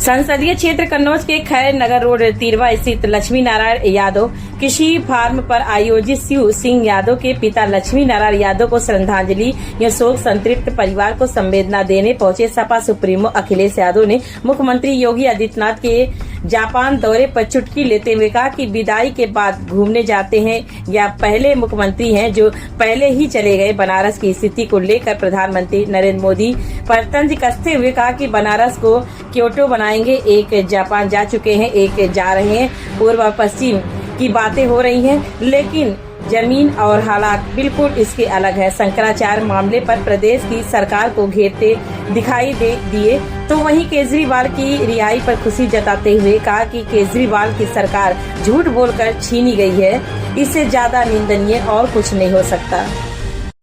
संसदीय क्षेत्र कन्नौज के खैर नगर रोड तिरवा स्थित लक्ष्मी नारायण यादव कृषि फार्म पर आयोजित शिव सिंह यादव के पिता लक्ष्मी नारायण यादव को श्रद्धांजलि या शोक संतृप्त परिवार को संवेदना देने पहुंचे सपा सुप्रीमो अखिलेश यादव ने मुख्यमंत्री योगी आदित्यनाथ के जापान दौरे पर चुटकी लेते हुए कहा कि विदाई के बाद घूमने जाते हैं या पहले मुख्यमंत्री हैं जो पहले ही चले गए। बनारस की स्थिति को लेकर प्रधानमंत्री नरेंद्र मोदी पर तंज कसते हुए कहा कि बनारस को क्योटो बनाएंगे। एक जापान जा चुके हैं, एक जा रहे हैं। पूर्व पश्चिम की बातें हो रही हैं, लेकिन जमीन और हालात बिल्कुल इसके अलग है। शंकराचार्य मामले पर प्रदेश की सरकार को घेरते दिखाई दिए तो वहीं केजरीवाल की रिहाई पर खुशी जताते हुए कहा कि केजरीवाल की सरकार झूठ बोलकर छीनी गई है, इससे ज्यादा निंदनीय और कुछ नहीं हो सकता।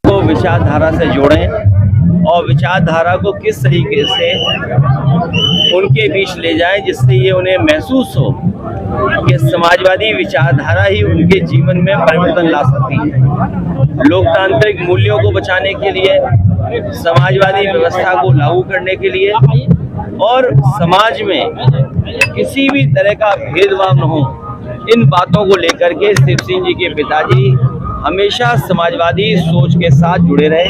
को विचारधारा से जोड़ें और विचारधारा को किस तरीके से उनके बीच ले जाएं जिससे ये उन्हें महसूस हो कि समाजवादी विचारधारा ही उनके जीवन में परिवर्तन ला सकती है। लोकतांत्रिक मूल्यों को बचाने के लिए, समाजवादी व्यवस्था को लागू करने के लिए और समाज में किसी भी तरह का भेदभाव न हो, इन बातों को लेकर के शिव सिंह जी के पिताजी हमेशा समाजवादी सोच के साथ जुड़े रहे।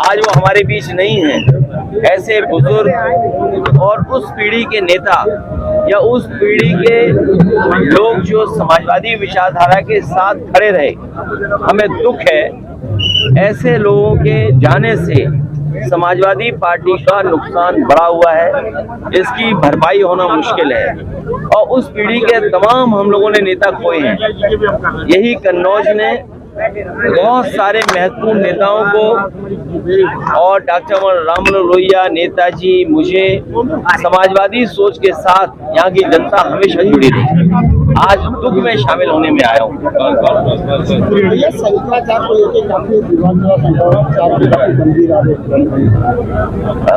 आज वो हमारे बीच नहीं हैं। ऐसे बुजुर्ग और उस पीढ़ी के नेता या उस पीढ़ी के लोग जो समाजवादी विचारधारा के साथ खड़े रहे, हमें दुख है। ऐसे लोगों के जाने से समाजवादी पार्टी का नुकसान बढ़ा हुआ है, इसकी भरपाई होना मुश्किल है और उस पीढ़ी के तमाम हम लोगों ने नेता खोए हैं। यही कन्नौज ने बहुत सारे महत्वपूर्ण नेताओं को और डॉक्टर राम लोहिया, नेताजी, मुझे समाजवादी सोच के साथ यहाँ की जनता हमेशा जुड़ी रही। आज दुख में शामिल होने में आया हूँ।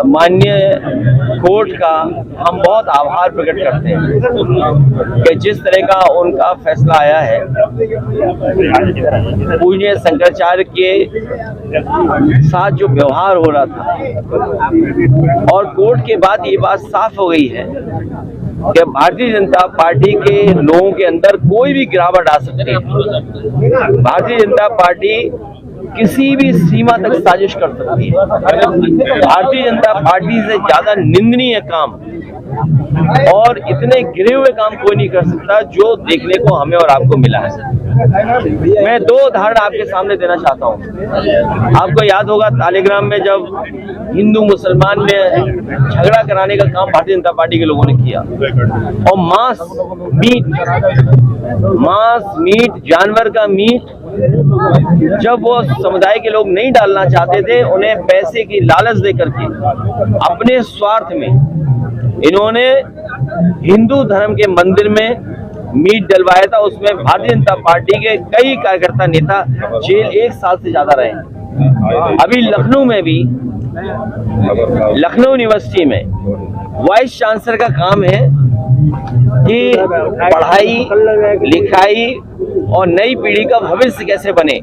माननीय कोर्ट का हम बहुत आभार प्रकट करते हैं कि जिस तरह का उनका फैसला आया है, पूज्य शंकराचार्य के साथ जो व्यवहार हो रहा था और कोर्ट के बाद ये बात साफ हो गई है कि भारतीय जनता पार्टी के लोगों के अंदर कोई भी गिरावट आ सकती है। भारतीय जनता पार्टी किसी भी सीमा तक साजिश कर सकती है। भारतीय जनता पार्टी से ज्यादा निंदनीय काम और इतने गिरे हुए काम कोई नहीं कर सकता जो देखने को हमें और आपको मिला है। मैं दो उदाहरण आपके सामने देना चाहता हूँ। आपको याद होगा तालिग्राम में जब हिंदू मुसलमान में झगड़ा कराने का काम भारतीय जनता पार्टी के लोगों ने किया और मांस मीट जानवर का मीट जब वो समुदाय के लोग नहीं डालना चाहते थे, उन्हें पैसे की लालच देकर के अपने स्वार्थ में इन्होंने हिंदू धर्म के मंदिर में मीट डलवाया था। उसमें भारतीय जनता पार्टी के कई कार्यकर्ता नेता जेल 1 साल से ज्यादा रहे। अभी लखनऊ में भी, लखनऊ यूनिवर्सिटी में वाइस चांसलर का काम है कि पढ़ाई लिखाई और नई पीढ़ी का भविष्य कैसे बने।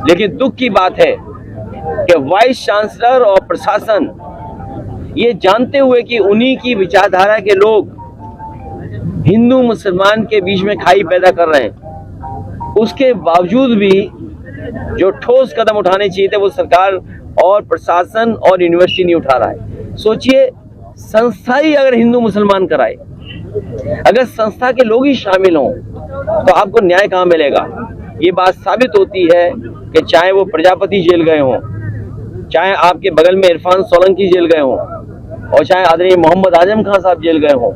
लेकिन दुख की बात है कि वाइस चांसलर और प्रशासन ये जानते हुए कि उन्हीं की विचारधारा के लोग हिंदू मुसलमान के बीच में खाई पैदा कर रहे हैं, उसके बावजूद भी जो ठोस कदम उठाने चाहिए थे वो सरकार और प्रशासन और यूनिवर्सिटी नहीं उठा रहा है। सोचिए, संस्था ही अगर हिंदू मुसलमान कराए, अगर संस्था के लोग ही शामिल हों तो आपको न्याय कहाँ मिलेगा। ये बात साबित होती है कि चाहे वो प्रजापति जेल गए हों, चाहे आपके बगल में इरफान सोलंकी जेल गए हों और चाहे आदरणीय मोहम्मद आजम खान साहब जेल गए हों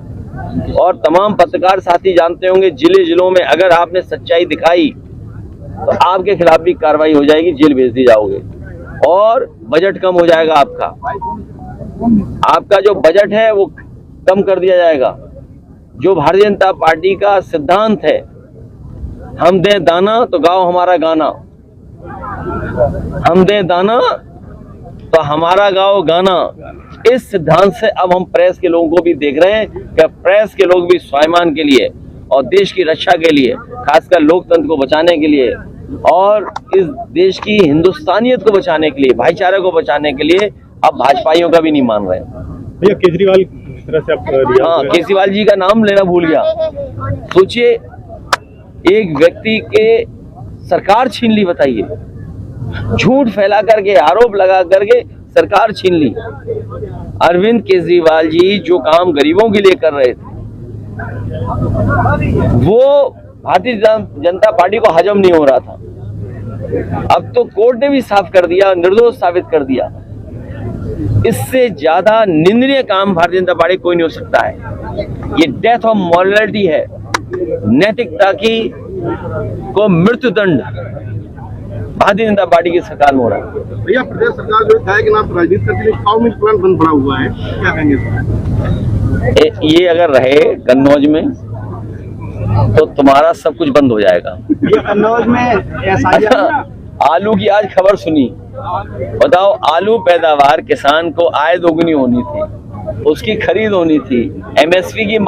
और तमाम पत्रकार साथी जानते होंगे जिलों में अगर आपने सच्चाई दिखाई तो आपके खिलाफ भी कार्रवाई हो जाएगी, जेल भेज दी जाओगे और बजट कम हो जाएगा। आपका जो बजट है वो कम कर दिया जाएगा। जो भारतीय जनता पार्टी का सिद्धांत है, हम दें दाना तो गाओ हमारा गाना, हम दें दाना तो हमारा गाओ गाना, इस सिद्धांत से अब हम प्रेस के लोगों को भी देख रहे हैं कि प्रेस के लोग भी स्वाभिमान के लिए और देश की रक्षा के लिए, खासकर लोकतंत्र को बचाने के लिए और इस देश की हिंदुस्तानियत को बचाने के लिए, भाईचारे को बचाने के लिए अब भाजपाइयों का भी नहीं मान रहे। भैया, केजरीवाल तरह से आप लिया। हाँ, केजरीवाल जी का नाम लेना भूल गया। सोचिए, एक व्यक्ति के सरकार छीन ली, बताइए, झूठ फैला करके, आरोप लगा करके सरकार छीन ली। अरविंद केजरीवाल जी जो काम गरीबों के लिए कर रहे थे, वो भारतीय जनता पार्टी को हजम नहीं हो रहा था। अब तो कोर्ट ने भी साफ कर दिया, निर्दोष साबित कर दिया। इससे ज्यादा निंदनीय काम भारतीय जनता पार्टी कोई नहीं हो सकता है। ये डेथ ऑफ मॉरलिटी है, नैतिकता की को मृत्युदंड भारतीय जनता पार्टी की सरकार में हो रहा है। भैया, प्रदेश सरकार जो है कि ना राजनीति करती है, कौन प्लान बंद पड़ा हुआ है, क्या कहेंगे इसमें? ये अगर रहे कन्नौज में तो तुम्हारा सब कुछ बंद हो जाएगा। ये कन्नौज में आलू की आज खबर सुनी, बताओ, आलू पैदावार किसान को आय दोगुनी होनी थी, उसकी खरीद होनी थी, MSP की